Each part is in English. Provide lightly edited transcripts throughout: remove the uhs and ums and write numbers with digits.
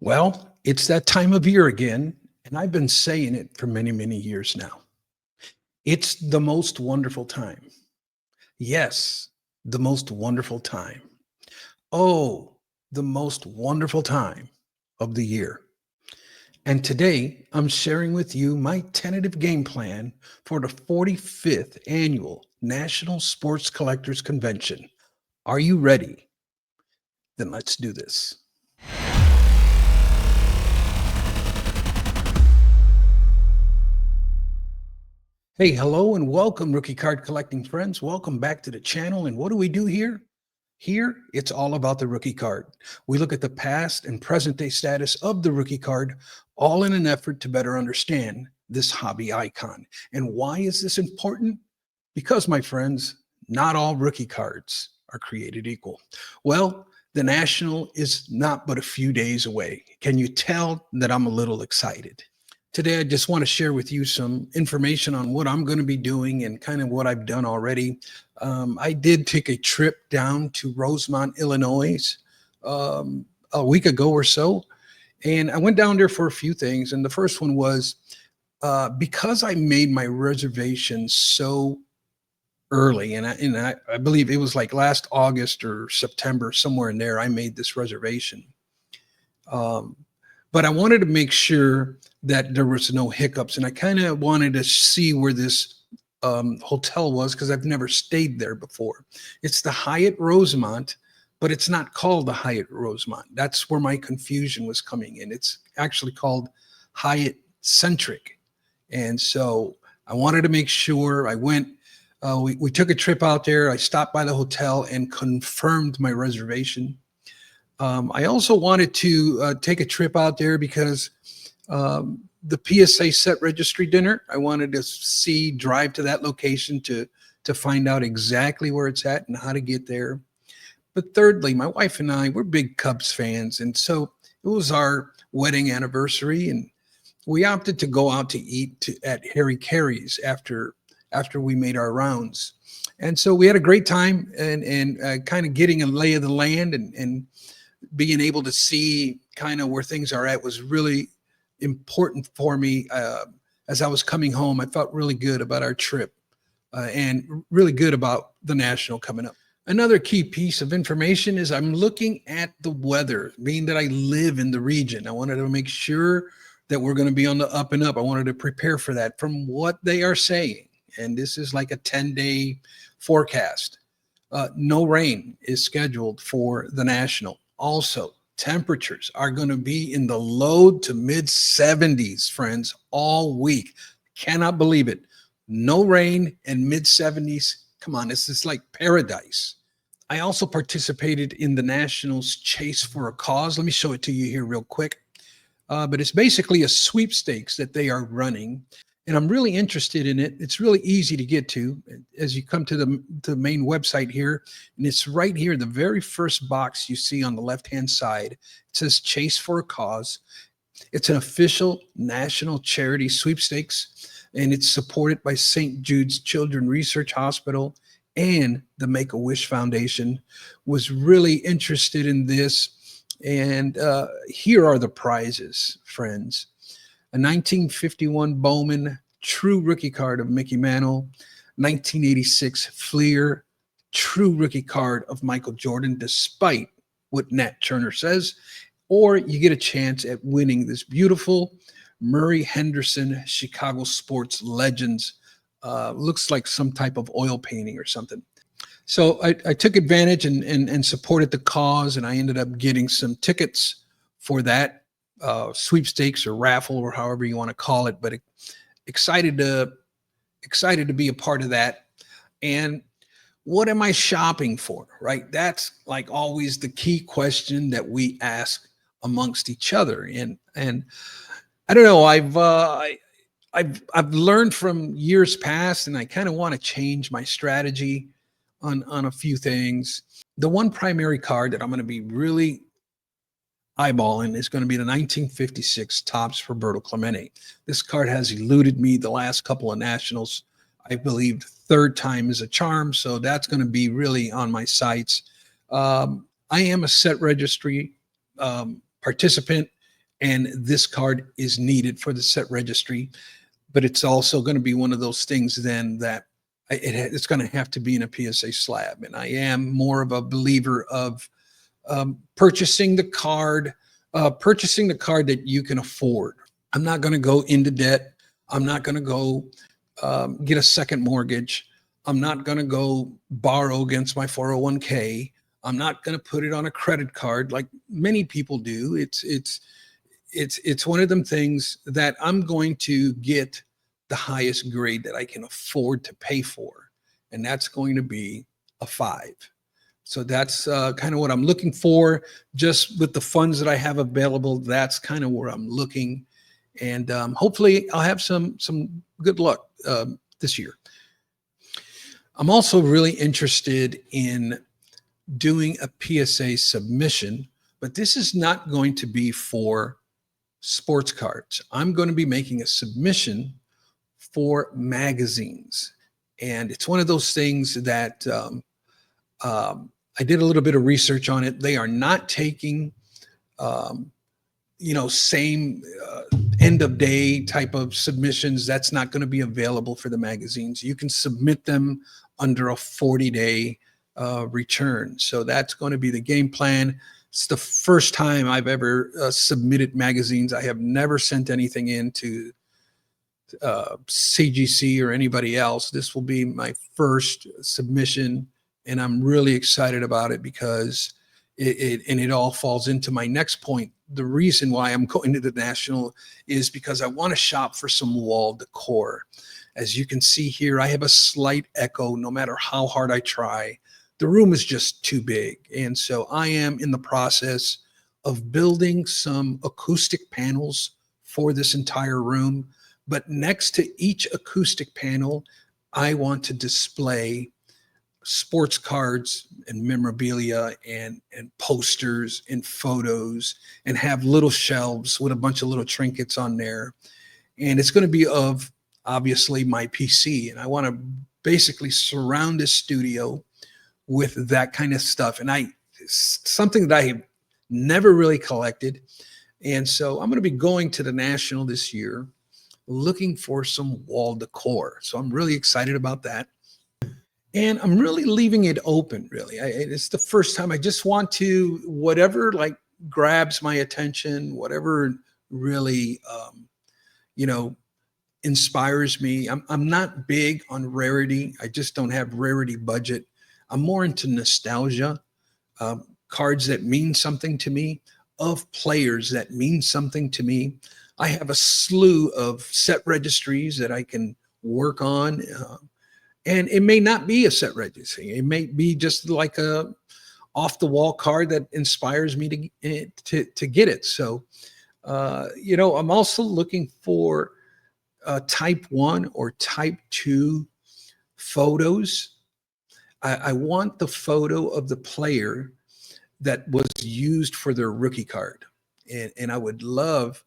Well, it's that time of year again, and I've been saying it for many, many years now. It's the most wonderful time. Yes, the most wonderful time. Oh, the most wonderful time of the year. And today, I'm sharing with you my tentative game plan for the 45th annual National Sports Collectors Convention. Are you ready? Then let's do this. Hey, hello and welcome, rookie card collecting friends. Welcome back to the channel. And what do we do here? Here, it's all about the rookie card. We look at the past and present day status of the rookie card, all in an effort to better understand this hobby icon. And why is this important? Because, my friends, not all rookie cards are created equal. Well, the National is not but a few days away. Can you tell that I'm a little excited? Today, I just want to share with you some information on what I'm going to be doing and kind of what I've done already. I did take a trip down to Rosemont, Illinois, a week ago or so, and I went down there for a few things. And the first one was because I made my reservation so early, and I believe it was like last August or September, somewhere in there, I made this reservation. Um, but I wanted to make sure that there was no hiccups, and I kind of wanted to see where this hotel was because I've never stayed there before. It's the Hyatt Rosemont, but it's not called the Hyatt Rosemont. That's where my confusion was coming in. It's actually called Hyatt Centric, and so I wanted to make sure I went. We took a trip out there. I stopped by the hotel and confirmed my reservation. I also wanted to take a trip out there because the PSA set registry dinner, I wanted to drive to that location to find out exactly where it's at and how to get there. But thirdly, my wife and I, we're big Cubs fans. And so it was our wedding anniversary, and we opted to go out to eat at Harry Carey's after we made our rounds. And so we had a great time and kind of getting a lay of the land and being able to see kind of where things are at was really important for me. As I was coming home, I felt really good about our trip and really good about the National coming up. Another key piece of information is I'm looking at the weather, being that I live in the region. I wanted to make sure that we're going to be on the up and up. I wanted to prepare for that from what they are saying. And this is like a 10-day forecast. No rain is scheduled for the National. Also, temperatures are going to be in the low to mid 70s, friends, all week. Cannot believe it. No rain and mid 70s. Come on, this is like paradise. I also participated in the Nationals Chase for a Cause. Let me show it to you here real quick. But it's basically a sweepstakes that they are running. And I'm really interested in it. It's really easy to get to as you come to the main website here. And it's right here, the very first box you see on the left-hand side. It says Chase for a Cause. It's an official national charity sweepstakes, and it's supported by St. Jude's Children's Research Hospital and the Make-A-Wish Foundation. Was really interested in this. And here are the prizes, friends. A 1951 Bowman True Rookie card of Mickey Mantle, 1986 Fleer True Rookie card of Michael Jordan, despite what Nat Turner says, or you get a chance at winning this beautiful Murray Henderson Chicago Sports Legends. Looks like some type of oil painting or something. So I took advantage and supported the cause, and I ended up getting some tickets for that sweepstakes or raffle or however you want to call it, but excited to be a part of that. And what am I shopping for, right? That's like always the key question that we ask amongst each other. And I don't know, I've learned from years past, and I kind of want to change my strategy on a few things. The one primary card that I'm going to be really eyeballing is going to be the 1956 Topps Roberto Clemente. This card has eluded me the last couple of Nationals. I believe third time is a charm, so that's going to be really on my sights. I am a set registry participant, and this card is needed for the set registry. But it's also going to be one of those things then that it's going to have to be in a PSA slab. And I am more of a believer of purchasing the card that you can afford. I'm not going to go into debt. I'm not going to go get a second mortgage. I'm not going to go borrow against my 401k. I'm not going to put it on a credit card like many people do. It's one of them things that I'm going to get the highest grade that I can afford to pay for, and that's going to be a 5. So that's kind of what I'm looking for. Just with the funds that I have available, that's kind of where I'm looking, and hopefully I'll have some good luck this year. I'm also really interested in doing a PSA submission, but this is not going to be for sports cards. I'm going to be making a submission for magazines. And it's one of those things that I did a little bit of research on it. They are not taking, same end of day type of submissions. That's not going to be available for the magazines. You can submit them under a 40-day return. So that's going to be the game plan. It's the first time I've ever submitted magazines. I have never sent anything in to CGC or anybody else. This will be my first submission, and I'm really excited about it because it all falls into my next point. The reason why I'm going to the National is because I want to shop for some wall decor. As you can see here, I have a slight echo no matter how hard I try. The room is just too big. And so I am in the process of building some acoustic panels for this entire room. But next to each acoustic panel, I want to display sports cards and memorabilia and posters and photos, and have little shelves with a bunch of little trinkets on there. And it's going to be of obviously my PC. And I want to basically surround this studio with that kind of stuff. And something that I have never really collected. And so I'm going to be going to the National this year looking for some wall decor. So I'm really excited about that. And I'm really leaving it open, really. It's the first time I just want to, whatever like grabs my attention, whatever really, inspires me. I'm not big on rarity. I just don't have rarity budget. I'm more into nostalgia, cards that mean something to me, of players that mean something to me. I have a slew of set registries that I can work on. And it may not be a set registry. It may be just like a off the wall card that inspires me to get it. So, I'm also looking for type 1 or type 2 photos. I want the photo of the player that was used for their rookie card. And I would love,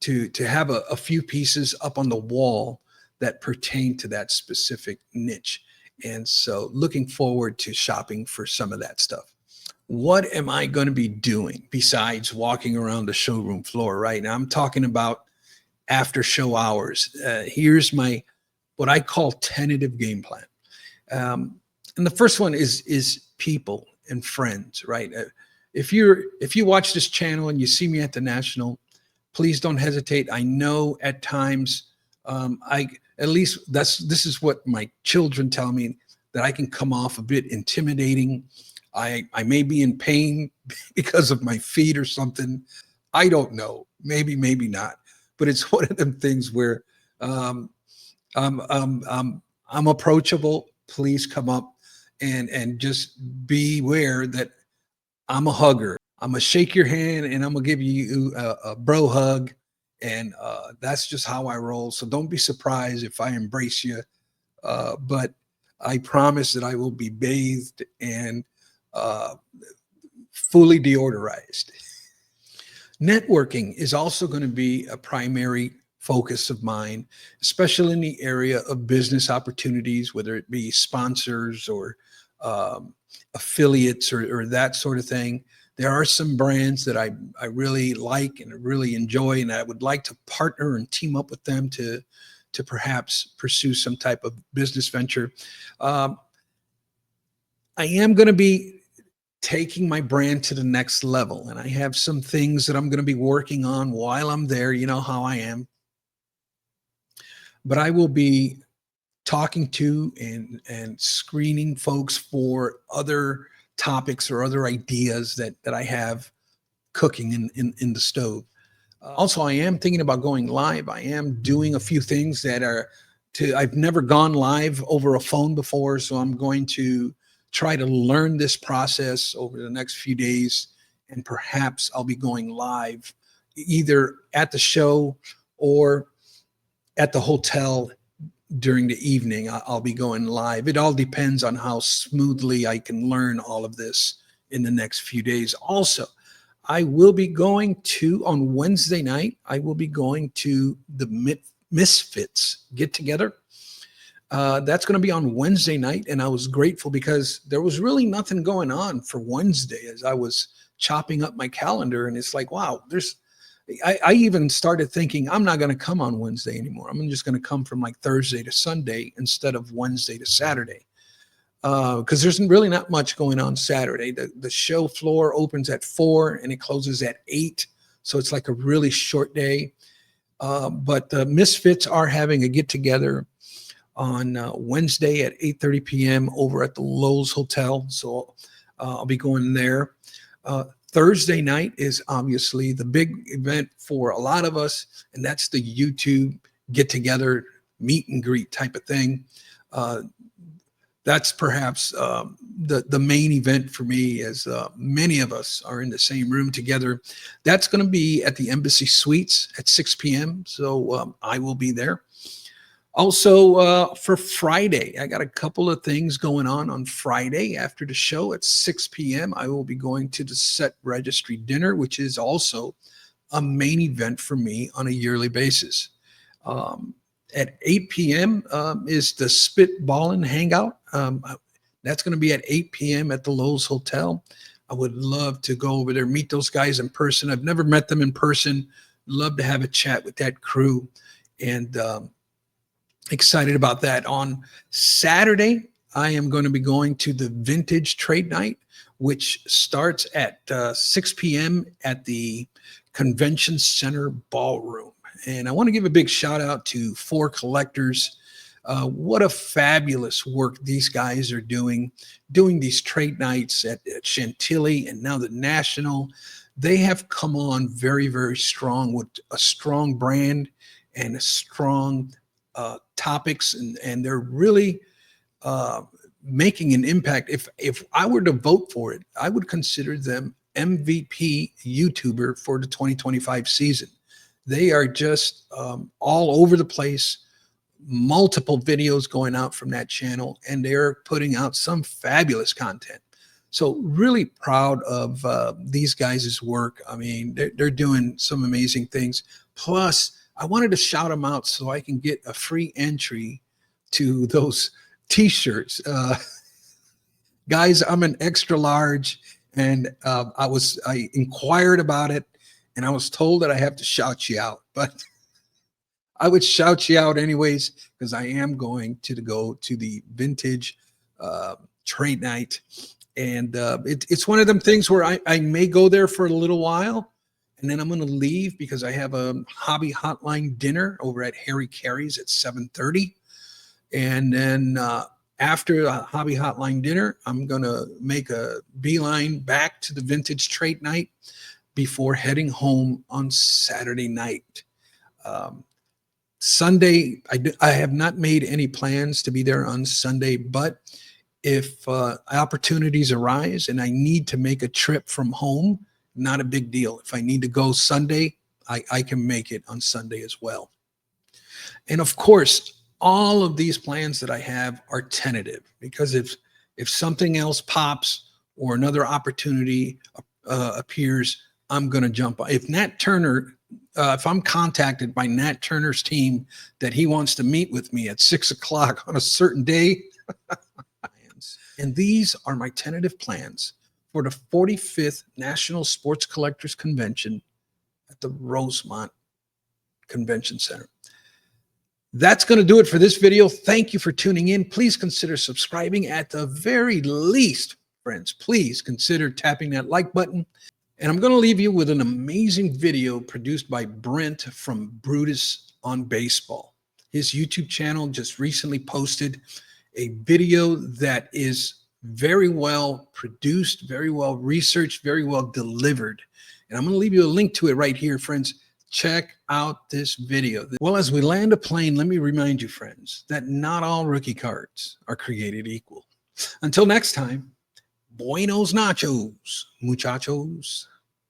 to have a few pieces up on the wall that pertain to that specific niche. And so looking forward to shopping for some of that stuff. What am I going to be doing besides walking around the showroom floor right now? I'm talking about after show hours. Here's my, what I call tentative game plan. And the first one is people and friends, right? If you watch this channel and you see me at the National, please don't hesitate. I know at times, this is what my children tell me, that I can come off a bit intimidating. I may be in pain because of my feet or something. I don't know. Maybe not. But it's one of them things where I'm approachable. Please come up and just beware that I'm a hugger. I'm gonna shake your hand and I'm gonna give you a bro hug. And that's just how I roll. So don't be surprised if I embrace you. But I promise that I will be bathed and fully deodorized. Networking is also going to be a primary focus of mine, especially in the area of business opportunities, whether it be sponsors or affiliates or that sort of thing. There are some brands that I really like and really enjoy, and I would like to partner and team up with them to perhaps pursue some type of business venture. Um, I am going to be taking my brand to the next level, and I have some things that I'm going to be working on while I'm there. You know how I am, but I will be talking to and screening folks for other topics or other ideas that I have cooking in the stove. Also, I am thinking about going live. I am doing a few things that are I've never gone live over a phone before, so I'm going to try to learn this process over the next few days, and perhaps I'll be going live either at the show or at the hotel during the evening. I'll be going live. It all depends on how smoothly I can learn all of this in the next few days. Also, I will be going to, on Wednesday night, I will be going to the Misfits get together. That's going to be on Wednesday night. And I was grateful because there was really nothing going on for Wednesday as I was chopping up my calendar. And it's like, wow, I even started thinking I'm not going to come on Wednesday anymore. I'm just going to come from like Thursday to Sunday instead of Wednesday to Saturday. Because there's really not much going on Saturday. The show floor opens at 4 and it closes at 8. So it's like a really short day. But the Misfits are having a get together on Wednesday at 8:30 p.m. over at the Lowe's Hotel. So I'll be going there. Thursday night is obviously the big event for a lot of us, and that's the YouTube get together, meet and greet type of thing. That's perhaps the main event for me, as many of us are in the same room together. That's going to be at the Embassy Suites at 6 p.m. So I will be there. Also, for Friday, I got a couple of things going on Friday after the show at 6 p.m. I will be going to the Set Registry dinner, which is also a main event for me on a yearly basis. At 8 p.m. Is the Spitballin' Hangout. That's going to be at 8 p.m. at the Lowe's Hotel. I would love to go over there, meet those guys in person. I've never met them in person. Love to have a chat with that crew, and excited about that. On Saturday, I am going to be going to the Vintage Trade Night, which starts at 6 p.m. at the Convention Center Ballroom. And I want to give a big shout out to For Collectors. What a fabulous work these guys are doing these trade nights at Chantilly and now the National. They have come on very, very strong with a strong brand and a strong topics, and they're really making an impact. If I were to vote for it, I would consider them MVP YouTuber for the 2025 season. They are just all over the place, multiple videos going out from that channel, and they're putting out some fabulous content. So really proud of these guys' work. I mean, they're doing some amazing things. Plus, I wanted to shout them out so I can get a free entry to those t-shirts. Guys, I'm an extra large, and I inquired about it, and I was told that I have to shout you out, but I would shout you out anyways, because I am going to go to the Vintage Trade Night. And it's one of them things where I may go there for a little while, and then I'm going to leave because I have a hobby hotline dinner over at Harry Carey's at 7:30. And then after a hobby hotline dinner, I'm going to make a beeline back to the Vintage Trade Night before heading home on Saturday night. Sunday, I have not made any plans to be there on Sunday, but if opportunities arise and I need to make a trip from home, not a big deal. If I need to go Sunday, I can make it on Sunday as well. And of course, all of these plans that I have are tentative, because if something else pops or another opportunity appears, I'm going to jump on. If Nat Turner, if I'm contacted by Nat Turner's team that he wants to meet with me at 6 o'clock on a certain day, and these are my tentative plans for the 45th National Sports Collectors Convention at the Rosemont Convention Center. That's going to do it for this video. Thank you for tuning in. Please consider subscribing. At the very least, friends, please consider tapping that like button. And I'm going to leave you with an amazing video produced by Brent from Brutus on Baseball. His YouTube channel just recently posted a video that is very well produced, very well researched, very well delivered. And I'm going to leave you a link to it right here, friends. Check out this video. Well, as we land a plane, let me remind you, friends, that not all rookie cards are created equal. Until next time, buenos nachos, muchachos.